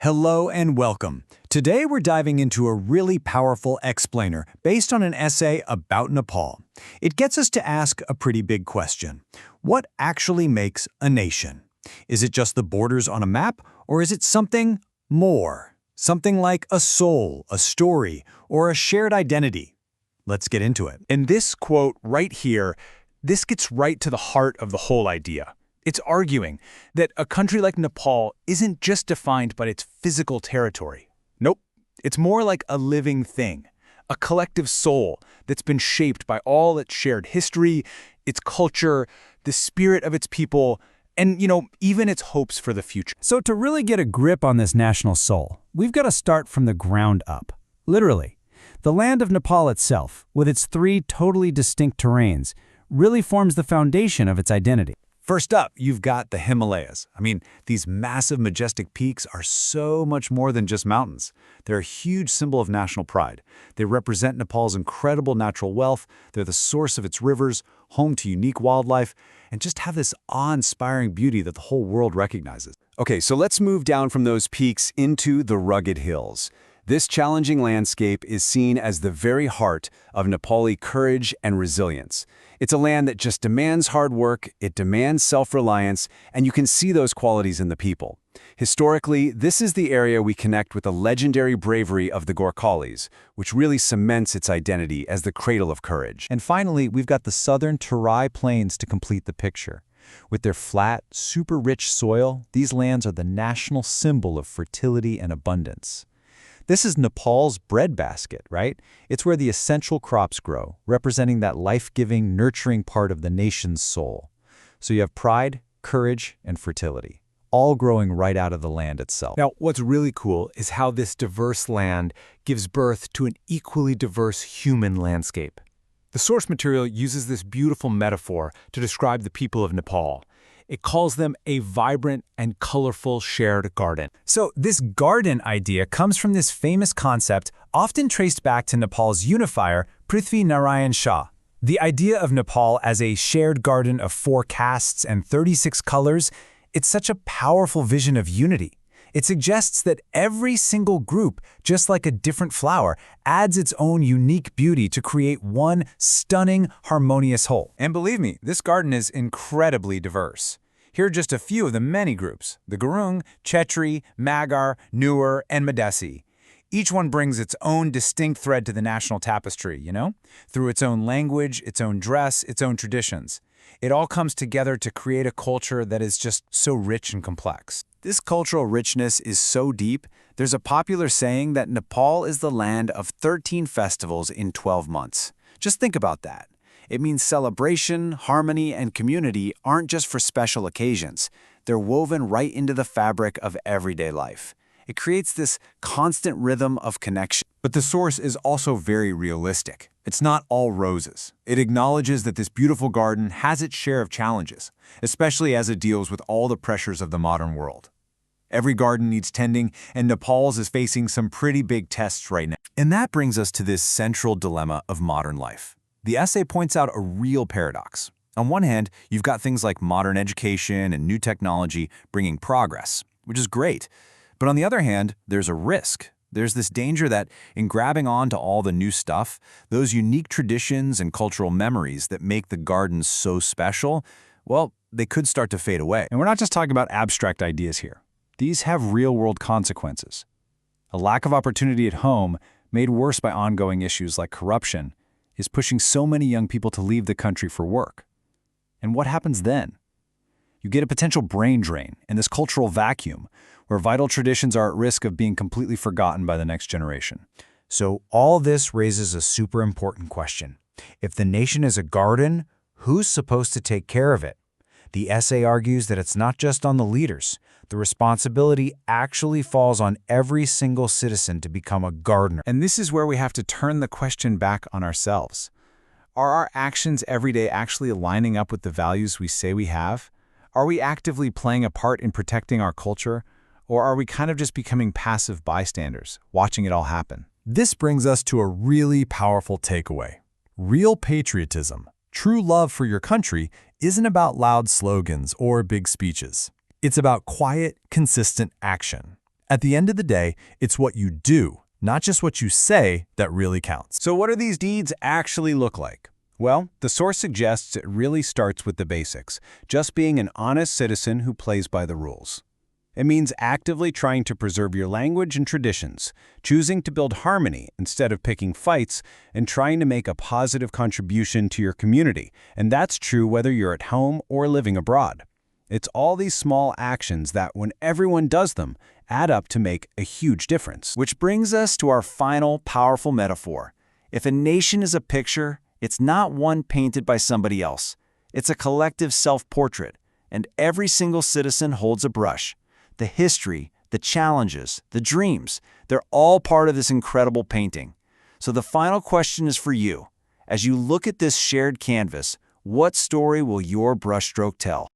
Hello and welcome. Today we're diving into a really powerful explainer based on an essay about Nepal. It gets us to ask a pretty big question. What actually makes a nation? Is it just the borders on a map, or is it something more? Something like a soul, a story, or a shared identity? Let's get into it. And this quote right here, this gets right to the heart of the whole idea. It's arguing that a country like Nepal isn't just defined by its physical territory. Nope, it's more like a living thing, a collective soul that's been shaped by all its shared history, its culture, the spirit of its people, and, even its hopes for the future. So to really get a grip on this national soul, we've got to start from the ground up. Literally, the land of Nepal itself, with its three totally distinct terrains, really forms the foundation of its identity. First up, you've got the Himalayas. These massive, majestic peaks are so much more than just mountains. They're a huge symbol of national pride. They represent Nepal's incredible natural wealth. They're the source of its rivers, home to unique wildlife, and just have this awe-inspiring beauty that the whole world recognizes. Okay, so let's move down from those peaks into the rugged hills. This challenging landscape is seen as the very heart of Nepali courage and resilience. It's a land that just demands hard work, it demands self-reliance, and you can see those qualities in the people. Historically, this is the area we connect with the legendary bravery of the Gorkhalis, which really cements its identity as the cradle of courage. And finally, we've got the southern Terai Plains to complete the picture. With their flat, super rich soil, these lands are the national symbol of fertility and abundance. This is Nepal's breadbasket, right? It's where the essential crops grow, representing that life-giving, nurturing part of the nation's soul. So you have pride, courage, and fertility, all growing right out of the land itself. Now, what's really cool is how this diverse land gives birth to an equally diverse human landscape. The source material uses this beautiful metaphor to describe the people of Nepal. It calls them a vibrant and colorful shared garden. So this garden idea comes from this famous concept, often traced back to Nepal's unifier, Prithvi Narayan Shah. The idea of Nepal as a shared garden of 4 castes and 36 colors, it's such a powerful vision of unity. It suggests that every single group, just like a different flower, adds its own unique beauty to create one stunning, harmonious whole. And believe me, this garden is incredibly diverse. Here are just a few of the many groups: the Gurung, Chetri, Magar, Nuer, and Madesi. Each one brings its own distinct thread to the national tapestry, through its own language, its own dress, its own traditions. It all comes together to create a culture that is just so rich and complex. This cultural richness is so deep, there's a popular saying that Nepal is the land of 13 festivals in 12 months. Just think about that. It means celebration, harmony, and community aren't just for special occasions. They're woven right into the fabric of everyday life. It creates this constant rhythm of connection. But the source is also very realistic. It's not all roses. It acknowledges that this beautiful garden has its share of challenges, especially as it deals with all the pressures of the modern world. Every garden needs tending, and Nepal's is facing some pretty big tests right now. And that brings us to this central dilemma of modern life. The essay points out a real paradox. On one hand, you've got things like modern education and new technology bringing progress, which is great. But on the other hand, there's a risk. There's this danger that in grabbing on to all the new stuff, those unique traditions and cultural memories that make the gardens so special, well, they could start to fade away. And we're not just talking about abstract ideas here. These have real-world consequences. A lack of opportunity at home, made worse by ongoing issues like corruption, is pushing so many young people to leave the country for work. And what happens then? You get a potential brain drain and this cultural vacuum where vital traditions are at risk of being completely forgotten by the next generation. So all this raises a super important question. If the nation is a garden, who's supposed to take care of it? The essay argues that it's not just on the leaders. The responsibility actually falls on every single citizen to become a gardener. And this is where we have to turn the question back on ourselves. Are our actions every day actually lining up with the values we say we have? Are we actively playing a part in protecting our culture? Or are we kind of just becoming passive bystanders, watching it all happen? This brings us to a really powerful takeaway. Real patriotism, true love for your country, isn't about loud slogans or big speeches. It's about quiet, consistent action. At the end of the day, it's what you do, not just what you say, that really counts. So what do these deeds actually look like? Well, the source suggests it really starts with the basics, just being an honest citizen who plays by the rules. It means actively trying to preserve your language and traditions, choosing to build harmony instead of picking fights, and trying to make a positive contribution to your community. And that's true whether you're at home or living abroad. It's all these small actions that, when everyone does them, add up to make a huge difference. Which brings us to our final powerful metaphor. If a nation is a picture, it's not one painted by somebody else. It's a collective self-portrait, and every single citizen holds a brush. The history, the challenges, the dreams, they're all part of this incredible painting. So the final question is for you. As you look at this shared canvas, what story will your brushstroke tell?